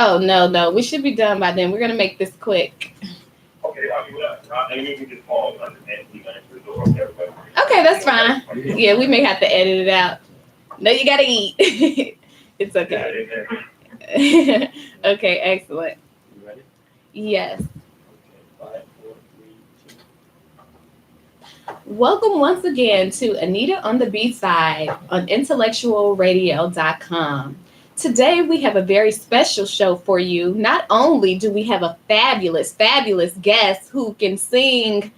Oh, no. We should be done by then. We're going to make this quick. Okay, I'll do that. And we can just pause and we can answer the door. Okay, that's fine. Yeah, we may have to edit it out. No, you got to eat. It's okay. Okay, excellent. You ready? Yes. Okay, 5, 4, 3, 2. Welcome once again to Anita on the B-Side on IntellectualRadio.com. Today we have a very special show for you. Not only do we have a fabulous guest who can sing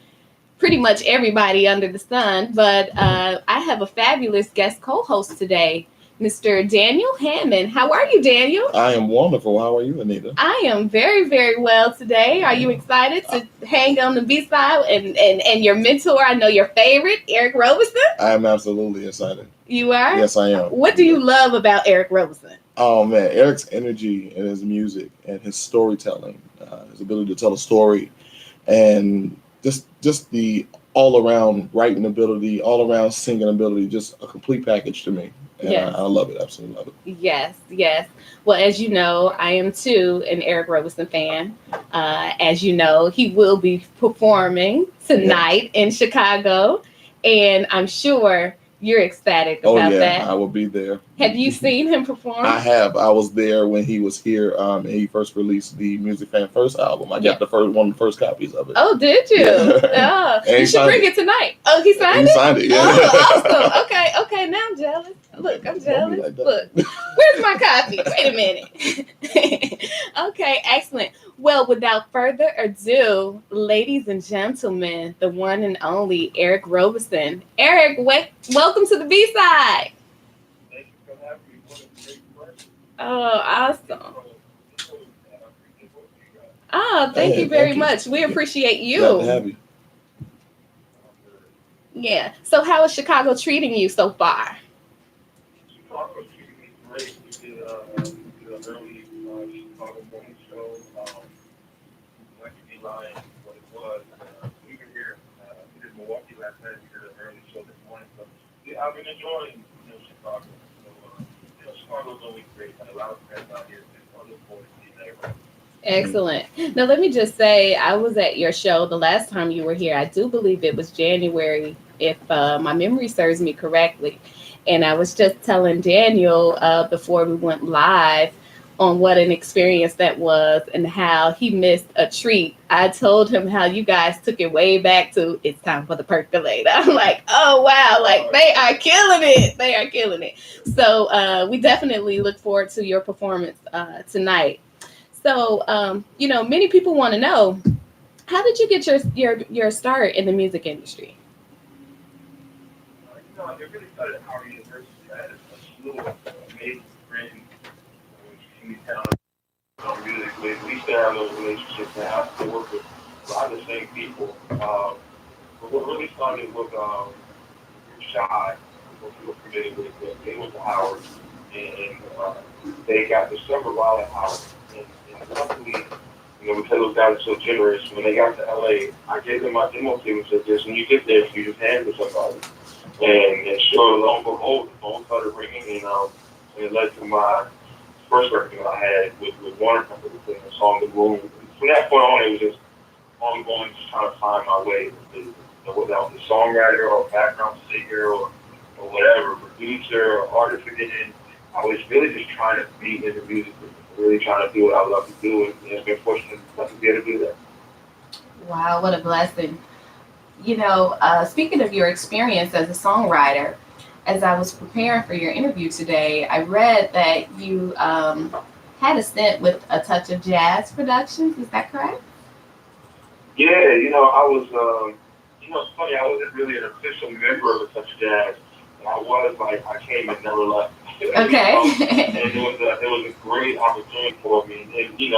pretty much everybody under the sun, but I have a fabulous guest co-host today, Mr. Daniel Hammond. How are you, Daniel? I am wonderful. How are you, Anita? I am very, very well today. Are you excited to hang on the B-side and your mentor, I know your favorite, Eric Roberson? I am absolutely excited. You are? Yes, I am. What do you love about Eric Roberson? Oh, man. Eric's energy and his music and his storytelling, his ability to tell a story, and just the all-around writing ability, all-around singing ability, just a complete package to me. And yes. I love it. Absolutely love it. Yes. Well, as you know, I am too an Eric Roberson fan. As you know, he will be performing tonight in Chicago, and I'm sure you're ecstatic about that. I will be there. Have you seen him perform? I have. I was there when he was here, and he first released the Music Fan First album. I got one of the first copies of it. Oh, did you? Yeah. Oh, you should bring it tonight. Oh, he signed it? He signed it, yeah. Oh, awesome. Okay, now I'm jealous. Look, I'm jealous. Like look, where's my copy? Wait a minute. Okay, excellent. Well, without further ado, ladies and gentlemen, the one and only Eric Roberson. Eric, welcome to the B-Side. Thank you for having me. What a great question. Oh, awesome. Oh, thank you very much. We appreciate you. Glad to have you. Yeah. So how is Chicago treating you so far? Chicago treating me great. We did an early Chicago morning show. Like to be lying what it was. We were here. We did Milwaukee last night. We did an early show this morning. So yeah, I've been enjoying Chicago. So Chicago's always great. And a lot of friends out here. So I look forward to seeing everybody. Excellent. Now, let me just say, I was at your show the last time you were here. I do believe it was January, if my memory serves me correctly. And I was just telling Daniel before we went live on what an experience that was and how he missed a treat. I told him how you guys took it way back to it's time for the percolator. I'm like, oh, wow, like they are killing it. They are killing it. So we definitely look forward to your performance tonight. So, many people want to know, how did you get your start in the music industry? I really started at Howard University. I had a little amazing friend who she found music with. We still have those relationships now. I still work with a lot of the same people. But what really started was Shy, what people were familiar with. They went to Howard, and they got discovered while at Howard. And luckily, because those guys are so generous, when they got to LA, I gave them my demo tape and said, "This when you get there, you just hand it to somebody." And sure, lo and behold, the phone started ringing, and it led to my first record that I had with Warner Company, the song "The Room." From that point on, it was just ongoing, just trying to find my way. Whether I was a songwriter or background singer or whatever, producer or artist again, I was really just trying to be in the music business. Really trying to do what I love to do, and it's been fortunate enough to be able to do that. Wow, what a blessing. Speaking of your experience as a songwriter, as I was preparing for your interview today, I read that you had a stint with A Touch of Jazz Productions. Is that correct? Yeah, I was, it's funny, I wasn't really an official member of A Touch of Jazz. I was, I came and never left. Okay. And it was a great opportunity for me. And I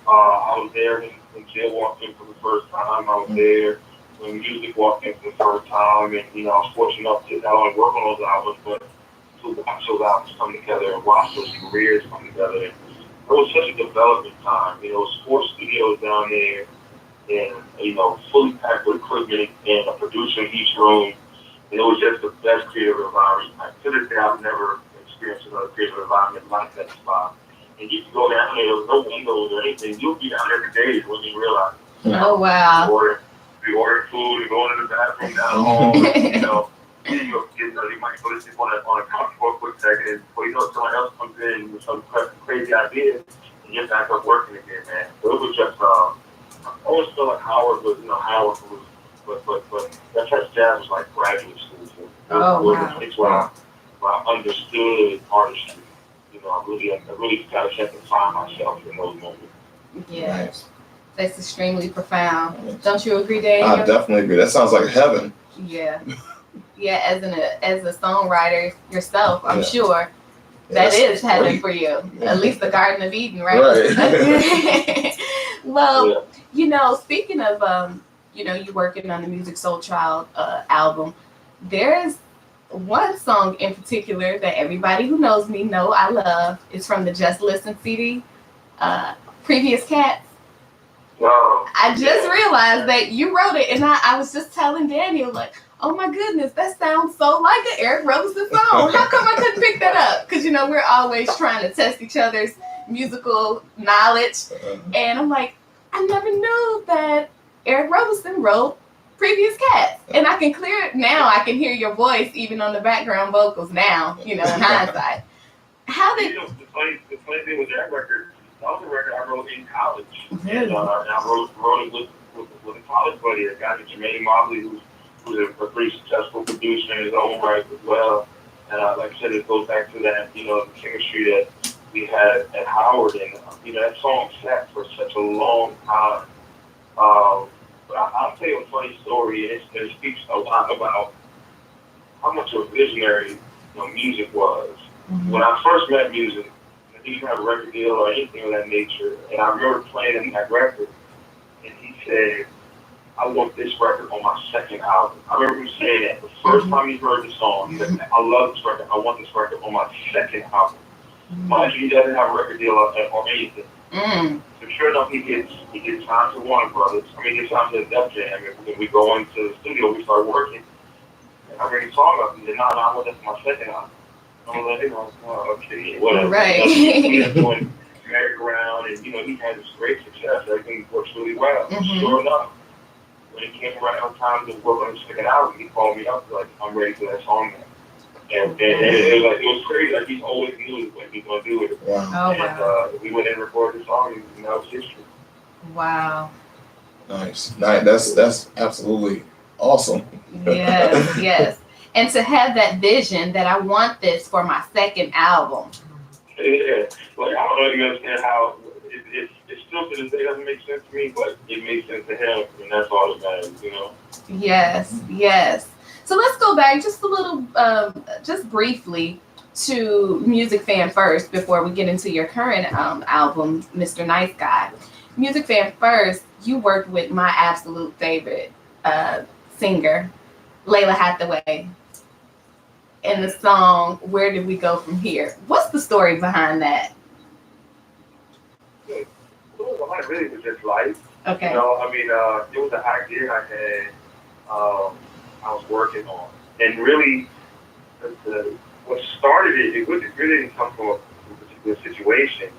was there when Jill walked in for the first time. I was there when music walked in for the first time. And, I was fortunate enough to not only work on those albums, but to watch those albums come together and watch those careers come together. And it was such a development time. It was 4 studios down there and, fully packed with equipment and a producer in each room. And it was just the best creative environment. To this day, I've never experienced another creative environment like that spot. And you can go down there, there's no windows or anything. You'll be down there for days when you realize. Oh, wow. We order food and go into the bathroom down the hall, you know. You might go to sleep on a couch for a quick second, before you know someone else comes in with some crazy idea, and you're back up working again, man. So it was just, I always feel like Howard was, but that's how jazz was like graduate school. So it was a place where I understood artistry. You know, I really got a chance to find myself in those moments. Yeah. Nice. That's extremely profound. Don't you agree, Daniel? I definitely agree. That sounds like heaven. Yeah. Yeah, as a songwriter yourself, I'm sure that is heaven for you. Yeah. At least the Garden of Eden, right? Right. Well, you know, speaking of, you working on the Music Soul Child album, there's one song in particular that everybody who knows me know I love. It's from the Just Listen CD, Previous Cats. I just realized that you wrote it, and I was just telling Daniel, like, oh my goodness, that sounds so like an Eric Roberson song. How come I couldn't pick that up? Because, we're always trying to test each other's musical knowledge. And I'm like, I never knew that Eric Roberson wrote Previous Cats. And I can clear it now. I can hear your voice even on the background vocals now, in hindsight. How did... The funny thing with that record, that was a record I wrote in college. And I wrote it with a college buddy, a guy named Jermaine Mobley, who's a pretty successful producer in his own right as well. And like I said, it goes back to that, the chemistry that we had at Howard. And, that song sat for such a long time. But I'll tell you a funny story, and it speaks a lot about how much of a visionary music was. Mm-hmm. When I first met music, I didn't have a record deal or anything of that nature. And I remember playing him that record, and he said, I want this record on my second album. I remember him saying that the first time he heard the song, he said, I love this record. I want this record on my second album. Mind you, he doesn't have a record deal or anything. So sure enough, he gets signed to Warner Brothers. He gets signed to Def Jam. And when we go into the studio, we start working. And I bring the song up, and he said, no, I want that for my second album. I'm like, okay, whatever. Right. He's doing merry-go-round, and he has great success. Everything works really well. Mm-hmm. Sure enough, when it came around time to work on his second album, he called me up like, I'm ready for that song now. And it was crazy. Like, he always knew when he was going to do it. Wow. And we went in and recorded the song, and that was history. Wow. Nice. That's absolutely awesome. Yes. And to have that vision that I want this for my second album. Yeah. Like, I don't even understand how it's still to this day doesn't make sense to me, but it makes sense to him, and that's all that matters, Yes. So let's go back just a little, just briefly to Music Fan First before we get into your current album, Mr. Nice Guy. Music Fan First, you worked with my absolute favorite singer, Layla Hathaway, in the song Where Did We Go From Here? What's the story behind that? Well, it really was just life. Okay. It was an idea I had, I was working on. And really, what started it really didn't come from a particular situation.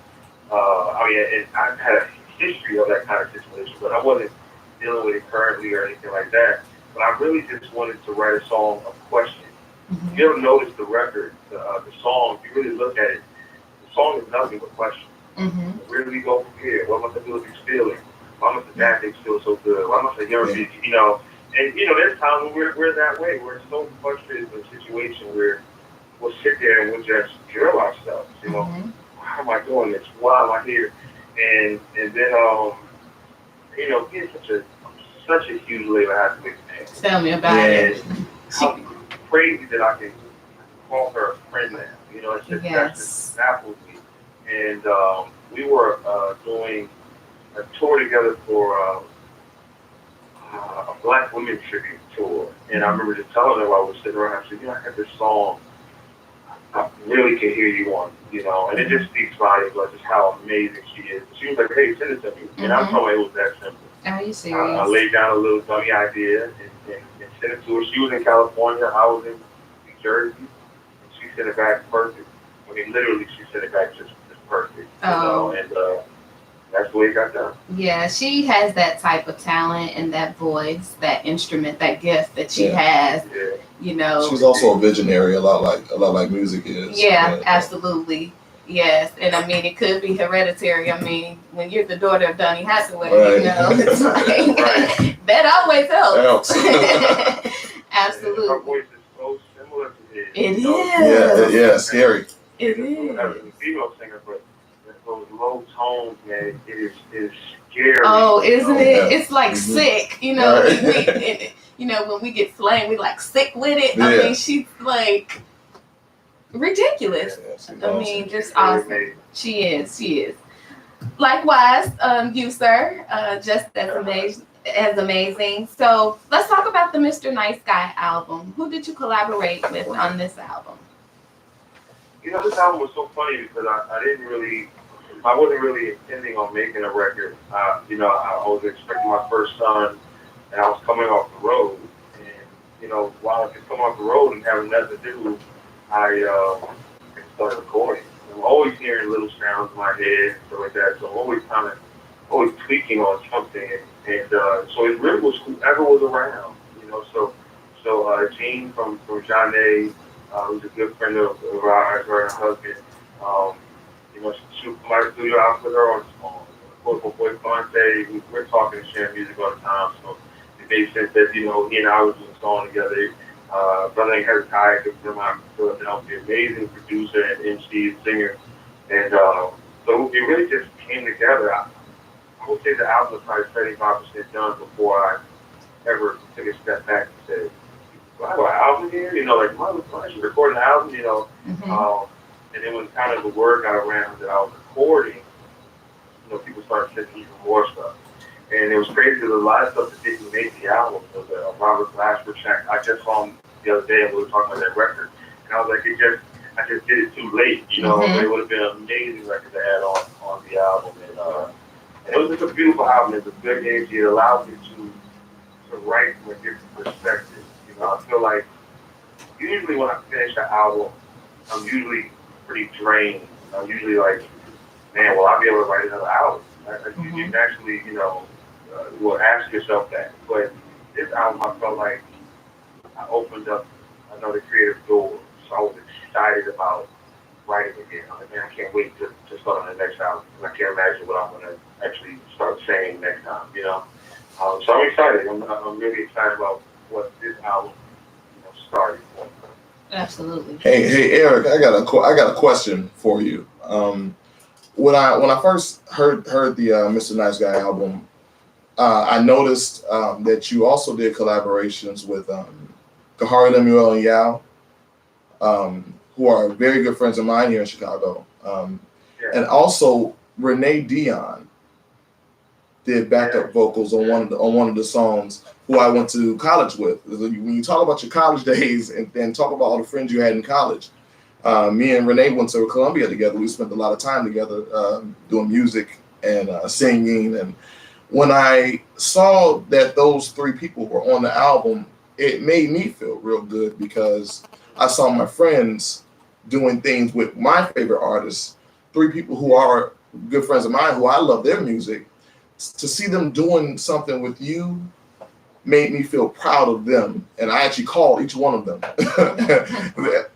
I had a history of that kind of situation, but I wasn't dealing with it currently or anything like that. But I really just wanted to write a song of question. Mm-hmm. If you ever notice the record, the song, if you really look at it, the song is nothing but question. Mm-hmm. Where do we go from here? What must I do with these feelings? Why must the bad things feel so good? Why must I hear it? And there's times when we're that way. We're so frustrated with a situation where we'll sit there and we'll just drill ourselves. Mm-hmm. Why am I doing this? Why am I here? And then being such a huge Layla Hathaway fan. Tell me about it. How crazy that I can call her a friend now. That just baffles me. And we were doing a tour together for a Black women tribute tour. And I remember just telling her while we were sitting around, I said, I have this song I really can hear you on, and it just speaks volumes about just how amazing she is. She was like, hey, send it to me. And I told her it was that simple. Are you serious? I laid down a little dummy idea and sent it to her. She was in California, I was in New Jersey, and she sent it back perfect. Literally, she sent it back just perfect. And that's the way it got done. Yeah, she has that type of talent and that voice, that instrument, that gift that she has. Yeah. You know, she's also a visionary, a lot like music is. Yeah, absolutely. Yes, and I mean it could be hereditary. I mean, when you're the daughter of Donny Hathaway, right. it's like that always helps. Absolutely. Her voice is so similar to his. It is. Yeah, scary. It is. I was a female singer, but those low tones, man, it is scary. Oh, isn't it? Yeah. It's like sick, Right. When we get slang, we like sick with it. Yeah. I mean, she's like ridiculous. Yeah, I mean, just awesome. She is. Likewise, you, sir, just as amazing. So let's talk about the Mr. Nice Guy album. Who did you collaborate with on this album? This album was so funny because I wasn't really intending on making a record. I was expecting my first son, and I was coming off the road. And, while I was coming off the road and having nothing to do, I started recording. I'm always hearing little sounds in my head and stuff like that, so I'm always tweaking on something. And so it really was whoever was around, So Jean from Jeanne, who's a good friend of ours, her and her husband, she would come out of the studio. I was with her on my boy Fonte. We're talking and sharing music all the time, so it made sense that, he and I were doing a song together. Brother named Hezekiah, good friend of mine from Philadelphia, amazing producer and MC and singer. And so it really just came together. I would say the album was probably 75% done before I ever took a step back and said, do I have an album here? I should record an album, and then when kind of the word got around that I was recording, people started sending even more stuff. And it was crazy that a lot of stuff that didn't make the album. There was a Robert Glasper track. I just saw him the other day and we were talking about that record. And I was like, I just did it too late, It would have been an amazing record to add on the album. And it was just a beautiful album. It's a good energy. It allowed me to write from a different perspective. I feel like usually when I finish an album, I'm usually pretty drained. I'm usually like, man, will I be able to write another album? You naturally, will ask yourself that. But this album, I felt like I opened up another creative door. So I was excited about writing again. I'm like, man, I can't wait to start on the next album. And I can't imagine what I'm going to actually start saying next time, So I'm excited. I'm really excited about what this album, started for. Absolutely. Hey, Eric, I got a question for you. When I first heard the Mr. Nice Guy album, I noticed that you also did collaborations with Kahari Lemuel and Yao, who are very good friends of mine here in Chicago, and also Renee Dion did backup vocals on one of the songs. Who I went to college with. When you talk about your college days and talk about all the friends you had in college, me and Renee went to Columbia together. We spent a lot of time together doing music and singing. And when I saw that those three people were on the album, it made me feel real good because I saw my friends doing things with my favorite artists, three people who are good friends of mine who I love their music. To see them doing something with you made me feel proud of them, and I actually called each one of them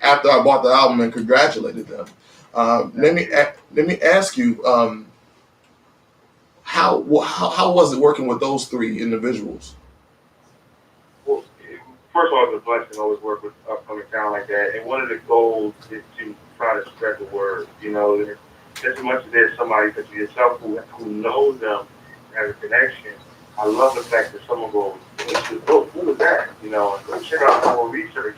after I bought the album and congratulated them. Let me ask you, how was it working with those three individuals? Well, first of all, it's a blessing to always work with upcoming talent like that, and one of the goals is to try to spread the word. Just as much as there's somebody such as yourself who knows them, has a connection. I love the fact that someone goes, look, who was that? And go check out more research.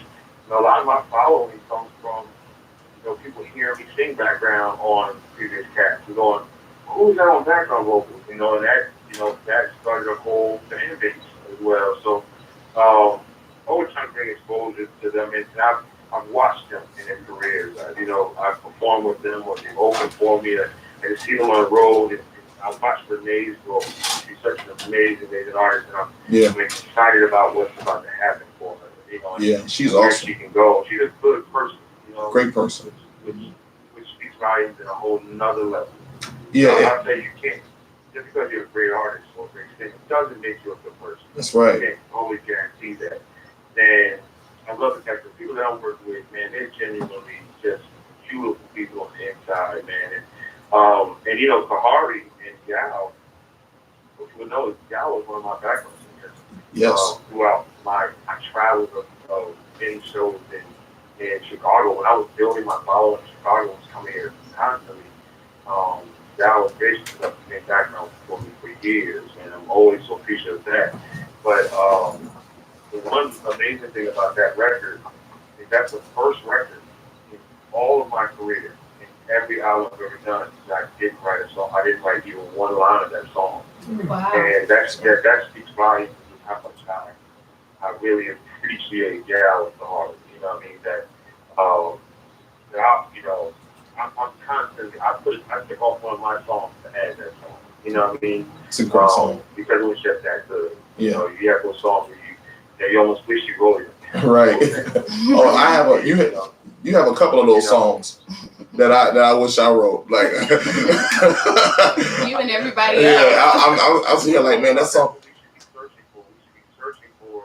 A lot of my following comes from, people hearing me sing background on previous cats. We're going, who's that on background vocals? And that started a whole fan base as well. So, always trying to bring exposure to them. And I've watched them in their careers. I've performed with them or they've opened for me. I see them on the road. And I watched Renee's growth. She's such an amazing artist, and I'm excited about what's about to happen for her. She's where awesome. She can go. She's a good person. Great person. Which speaks volumes in a whole nother level. Yeah, I'll say you can't, just because you're a great artist or a great singer, doesn't make you a good person. that's right. You can't always guarantee that. And I love the fact that people that I work with, man, they're genuinely just beautiful people on the inside, man. And you know, Kahari and Gal, what you would know is Gal was one of my background singers. Yes. Throughout my travels of many shows in Chicago, when I was building my following in Chicago, was coming here constantly. Gal was basically in background for me for years, and I'm always so appreciative of that. But the one amazing thing about that record is that's the first record in all of my career, in every album I've ever done, that I didn't write a song. I didn't write even one line of that song. Wow. And that speaks volumes to how much I really appreciate Gal with the heart. You know what I mean? I'm constantly, I took off one of my songs to add that song. You know what I mean? It's a great song. Because it was just that good. Yeah. You know, you have those songs where you almost wish you wrote it. Right. Oh, I have you have a couple of those songs that I wish I wrote. Like you and everybody else. Yeah, I'm here like, man, that song. We should be searching for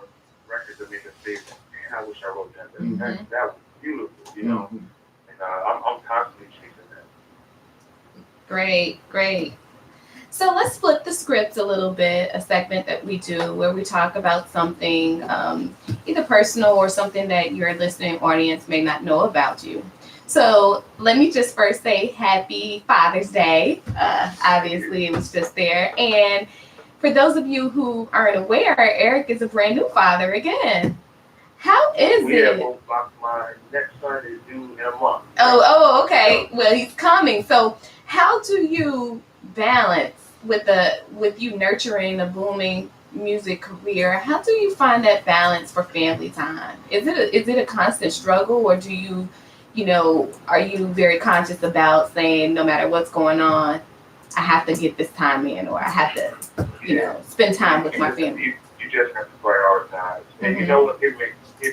records that make us say, man, I wish I wrote that. Mm-hmm. That was beautiful, you know. Mm-hmm. And I'm constantly chasing that. Great. So let's flip the script a little bit, a segment that we do where we talk about something either personal or something that your listening audience may not know about you. So let me just first say Happy Father's Day. Obviously, it was just there. And for those of you who aren't aware, Eric is a brand new father again. How is it? Yeah, well, my next son is due in a month. Oh, okay. Well, he's coming. So how do you balance with you nurturing a booming music career? How do you find that balance for family time? Is it a constant struggle, or do you are you very conscious about saying no matter what's going on, I have to get this time in, or I have to spend time with my family? You just have to prioritize, and you know what? It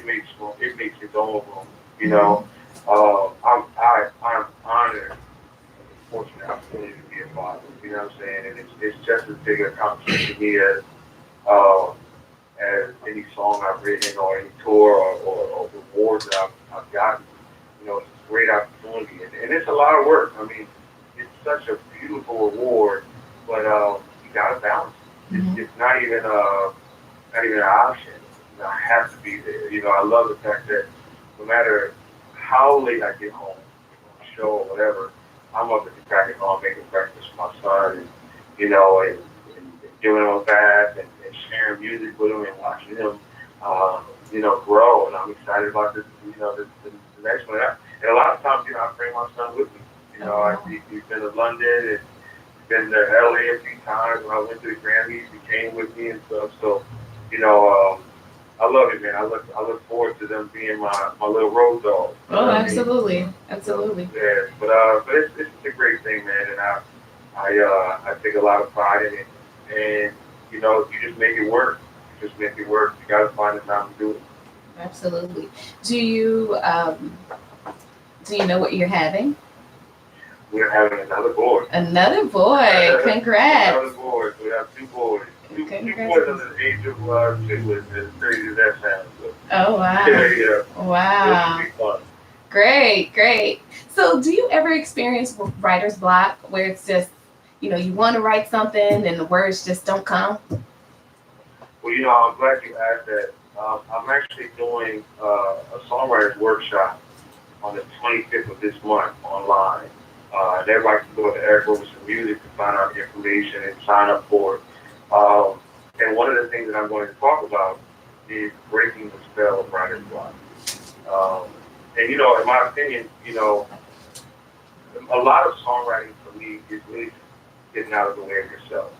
makes its own room. You know, I'm honored and fortunate opportunity to be a father. You know what I'm saying? And it's just as big a accomplishment to me as any song I've written or any tour or awards that I've gotten. You know, it's a great opportunity, and it's a lot of work. I mean, it's such a beautiful award, but you got to balance it. Mm-hmm. It's not even an option. You know, I have to be there. You know, I love the fact that no matter how late I get home from a show or whatever, I'm up at the crack of dawn making breakfast for my son, and giving him a bath and sharing music with him and watching him, grow. And I'm excited about the next one. And a lot of times, I bring my son with me. He's been to London and been to LA a few times. When I went to the Grammys, he came with me and stuff. So, I love it, man. I look forward to them being my little road dog. Oh, absolutely. Absolutely. Yeah, but it's a great thing, man, and I take a lot of pride in it. And you just make it work. You gotta find the time to do it. Absolutely. Do you know what you're having? We're having another boy. Another boy. Congrats. Another boy. We have two boys. Two boys under the age of 2, as crazy as that sounds. So. Oh, wow. Yeah. Wow. It'll be fun. Great. So do you ever experience writer's block where it's just, you want to write something and the words just don't come? Well, I'm glad you asked that. I'm actually doing a songwriter's workshop on the 25th of this month online. And everybody can go to Roberson Music to find out the information and sign up for it. And one of the things that I'm going to talk about is breaking the spell of writer's block. And in my opinion, a lot of songwriting for me is really getting out of the way of yourself.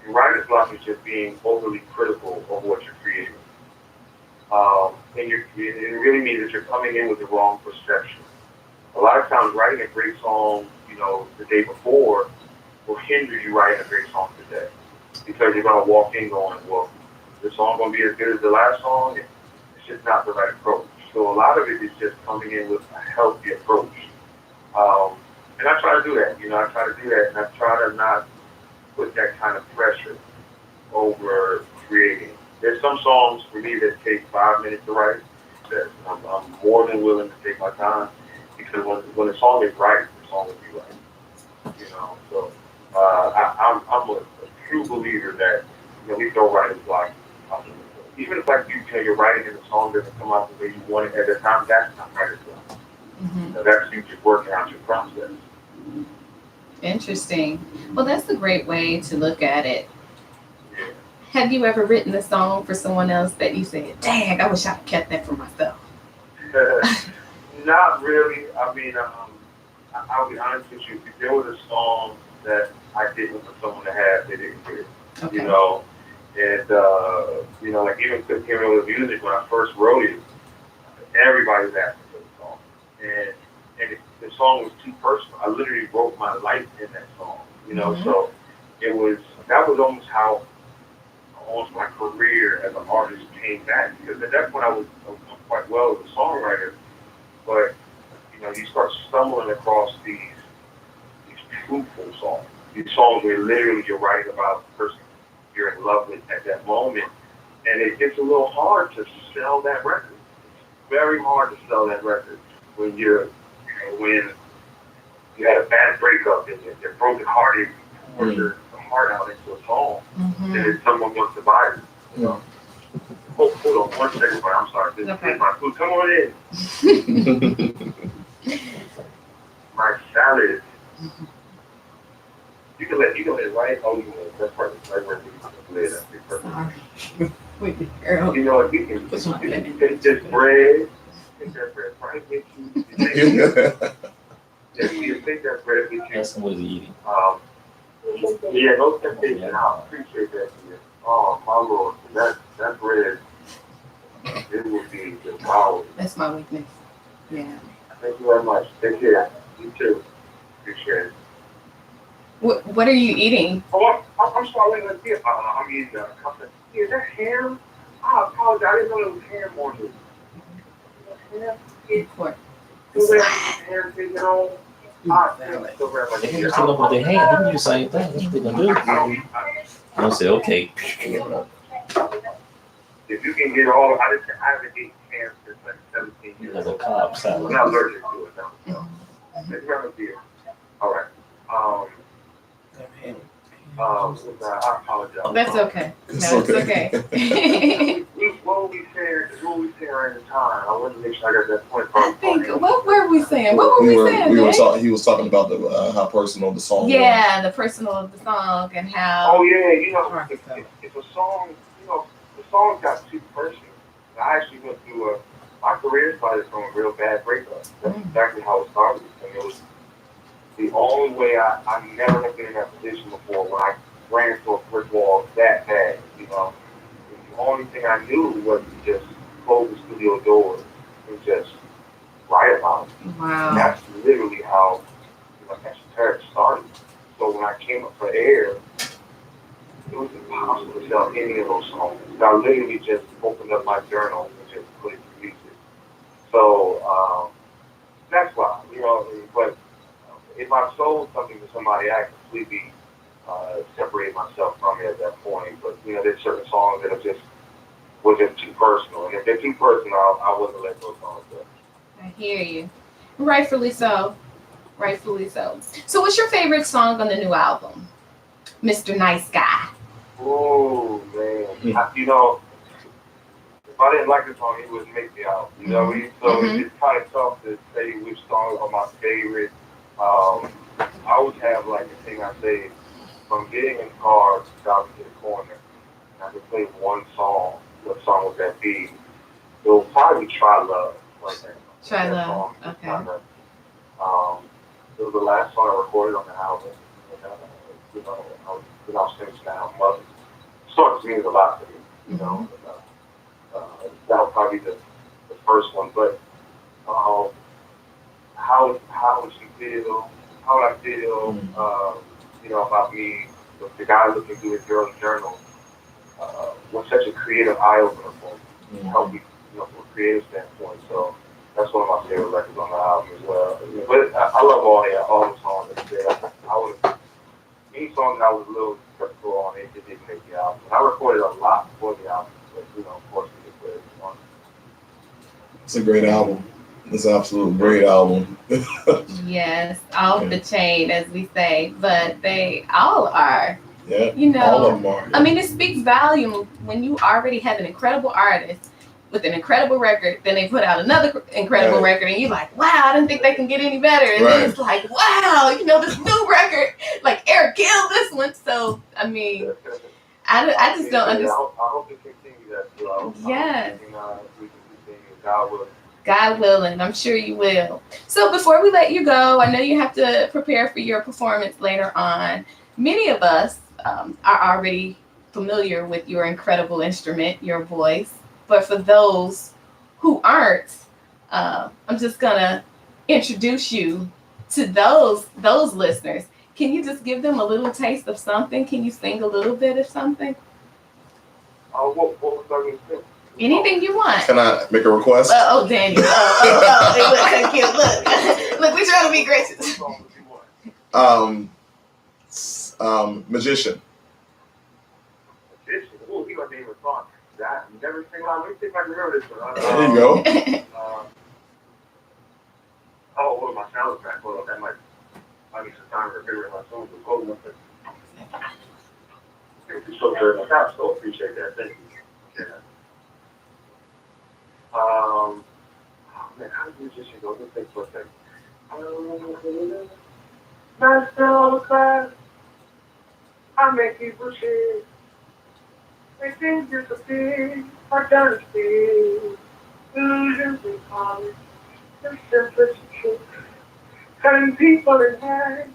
And writer's block is just being overly critical of what you're creating. And it really means that you're coming in with the wrong perception. A lot of times writing a great song, the day before will hinder you writing a great song today. Because you're going to walk in going, well, this song going to be as good as the last song, and it's just not the right approach. So a lot of it is just coming in with a healthy approach. And I try to do that, you know, I try to do that, and I try to not put that kind of pressure over creating. There's some songs for me that take 5 minutes to write that I'm more than willing to take my time because when the song is right, the song will be right. You know, so I'm a true believer that we don't write a block. Even if like you're writing and the song doesn't come out the way you want it at the time, that's not right as well. Mm-hmm. So that's you just working out your process. Interesting. Well, that's a great way to look at it. Yeah. Have you ever written a song for someone else that you said, dang, I wish I kept that for myself? Not really. I mean, I'll be honest with you. If there was a song that I didn't want someone to have, they didn't get it. Okay. You know, and like even hearing the music when I first wrote it, everybody was asking for the song, and the song was too personal. I literally wrote my life in that song. You know, Mm-hmm. so that was almost how my career as an artist came back, because at that point I was quite well as a songwriter, but you start stumbling across these truthful songs. These songs where literally you're writing about the person you're in love with at that moment, and it gets a little hard to sell that record. It's very hard to sell that record when when you had a bad breakup and you're broken hearted, you pour your heart out into a song, Mm-hmm. and then someone wants to buy it. You know? Hold on 1 second, but I'm sorry. This is my food. Come on in. My salad. Mm-hmm. You can let it right. Oh, that's perfect. Right where you lay it. Sorry. Wait, Earl. You know, you can take this bread, take that bread right with you. You take that bread with you. That's what he's eating. Yeah, no temptation. I appreciate that. Oh, my Lord. That bread, it would be devoured. That's my weakness. Yeah. Thank you very much. Take care. You too. Appreciate it. What are you eating? Oh, I'm sorry. I'm eating something. Is that ham? I apologize. I didn't know it was ham on it. Pork. Do they have ham taken on? They can just come up with their hand. They can do the same thing. That's what they're gonna do. I'll say, okay. If you can get all, I haven't eaten ham since like 17 years As a old. Cobb salad. I'm not allergic to it now. Let's grab a beer. All right. I apologize. That's okay. It's No, it's okay. What were we saying right in time? I wanted to make sure I got that point. I think, what were we saying? What were we saying? He was talking about how personal the song was. Yeah, the personal of the song and how. Oh yeah, if a song, the song got too personal. I actually went through my career started from a real bad breakup. That's exactly how it started, and it was the only way I never have been in that position before when I ran into a brick wall that bad. The only thing I knew was to just close the studio doors and just write about it. Wow. And that's literally how Esoteric started. So when I came up for air, it was impossible to sell any of those songs. I literally just opened up my journal and just put it to music. So that's why, but if I sold something to somebody, I completely separate myself from it at that point. But there's certain songs that were just too personal, and if they're too personal, I wouldn't let those songs go. I hear you. Rightfully so. Rightfully so. So, what's your favorite song on the new album, Mr. Nice Guy? Oh man, if I didn't like the song, it wouldn't make me out. So it's kind of tough to say which songs are my favorite. I always have like a thing I say, from getting in the car driving to the corner, and I can play one song. What song would that be? It will probably be Try Love. Try Love. Okay. It was the last song I recorded on the album. And, I was finished now. But the song means a lot to me. That was probably the first one. But how would you feel? How would I feel? About me, the guy looking through his girl's journal, was such a creative eye opener for me. Helped me, from a creative standpoint. So That's one of my favorite records on the album as well. But I love all the songs that there. Any song that I was a little skeptical on, it didn't make the album. And I recorded a lot before the album, but of course, we just put it on. It's a great album. It's an absolute great album. Yes, off the chain, as we say, but they all are. Yeah, all of them are. Yeah. I mean, it speaks volume when you already have an incredible artist with an incredible record, then they put out another incredible record, and you're like, wow, I didn't think they can get any better. And then it's like, wow, this new record, like Eric killed this one. So, I mean, I just don't understand. I hope they continue that too. Yeah. We can continue. God willing. God willing, I'm sure you will. So before we let you go, I know you have to prepare for your performance later on. Many of us are already familiar with your incredible instrument, your voice. But for those who aren't, I'm just gonna introduce you to those listeners. Can you just give them a little taste of something? Can you sing a little bit of something? What was I going to sing? Anything you want. Can I make a request? Daniel. Thank you. Look, we're trying to be gracious. Magician. Magician. Oh, he got name a song. That you never sing on. Let me see if I can remember this one. There you go. What my soundtrack? Well, that might need some time to figure my songs. Go with it. Thank you so very much. I so appreciate that. Thank you. Yeah. Man, how do you just go? Let's think for a second. Myself class, I make people shit. They think disappear, I don't see. Illusions in college, they're simplicity. Cutting people in half, it's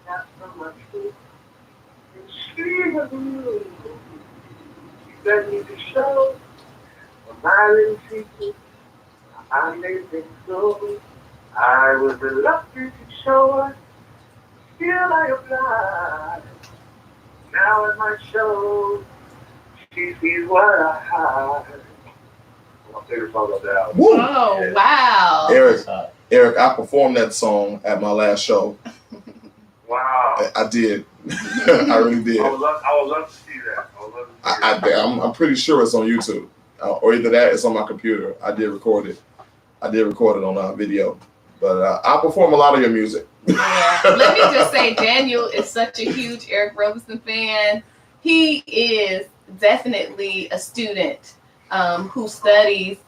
not so much food. And she was you. You let me to show. My little secret, I made things go. I was reluctant to show her, still I applied. Now at my show, she sees what I hide. My favorite song of the album. Woo. Oh, yeah. Wow. Eric, I performed that song at my last show. Wow. I did. I really did. I would love to see that. I'm pretty sure it's on YouTube. Or either that, it's on my computer. I did record it on video. But I perform a lot of your music. Yeah. Let me just say, Daniel is such a huge Eric Roberson fan. He is definitely a student who studies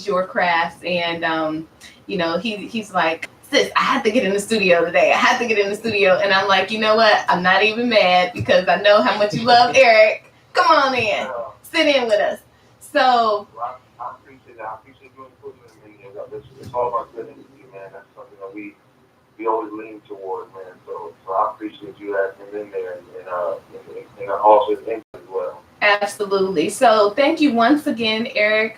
your craft, and he's like, sis, I had to get in the studio today. And I'm like, you know what? I'm not even mad because I know how much you love Eric. Come on in, sit in with us. So I appreciate that. I appreciate you putting in there. It's all about good energy, man. That's something that we always lean toward, man. So I appreciate you having in there and also in as well. Absolutely. So thank you once again, Eric.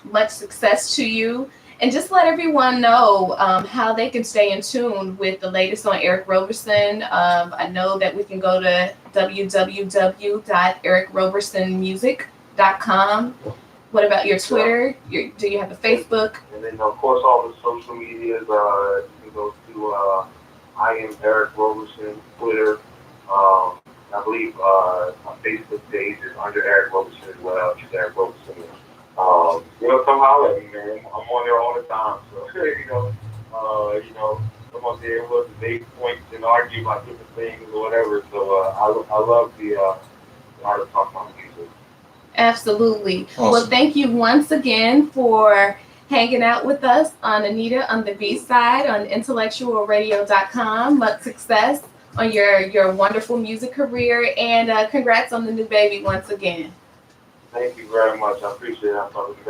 Much success to you. And just let everyone know how they can stay in tune with the latest on Eric Roberson. I know that we can go to www.ericrobersonmusic.com. What about your Twitter? Do you have a Facebook? And then, of course, all the social medias. You can go to I am Eric Roberson, Twitter. I believe my Facebook page is under Eric Roberson as well. Just Eric Roberson. Come holler at me, man. I'm on there all the time. So, come on there, we'll debate points and argue about different things or whatever. So, I love the art of talking about music. Absolutely. Awesome. Well, thank you once again for hanging out with us on Anita on the B-side on IntellectualRadio.com. Much success on your wonderful music career, and congrats on the new baby once again. Thank you very much. I appreciate it. I'm talking to you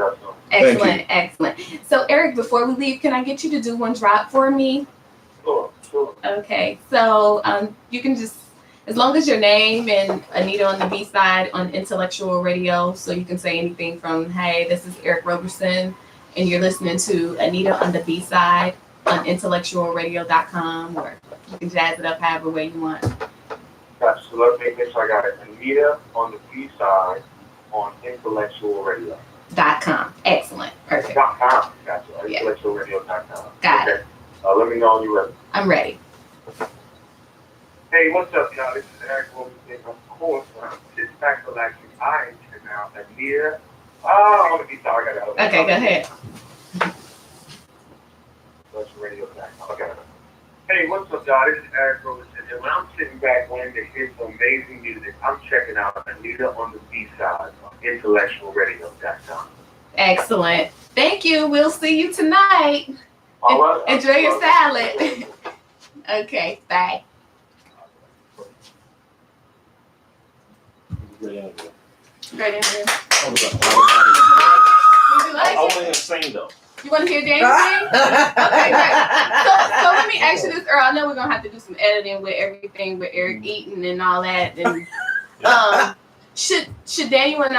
guys. Excellent. So, Eric, before we leave, can I get you to do one drop for me? Sure. Okay. So, you can just, as long as your name and Anita on the B-side on Intellectual Radio, so you can say anything from, hey, this is Eric Roberson, and you're listening to Anita on the B-side on IntellectualRadio.com, or you can jazz it up however way you want. Gotcha. So let's make this. I got Anita on the B-side on Intellectual Radio. .com. Excellent. Perfect. .com. Gotcha. Yeah. IntellectualRadio.com. Got it. Let me know when you're ready. I'm ready. Hey, what's up, y'all? This is Eric Roberson. Of course, I'm sitting back relaxing. I am checking out Anita. Oh, I'm gonna be sorry. I gotta. Okay, go ahead. IntellectualRadio.com. Okay. Hey, what's up, y'all? This is Eric Roberson. And when I'm sitting back wanting to hear some amazing music, I'm checking out Anita on the B-side on IntellectualRadio.com. Excellent. Thank you. We'll see you tonight. All right. Enjoy your salad. Okay, bye. Great interview. Would you like I it? want him to sing though. You want to hear Daniel sing? Okay, great. So let me ask you this, Earl. I know we're gonna have to do some editing with everything with Eric eating and all that. And should Daniel and I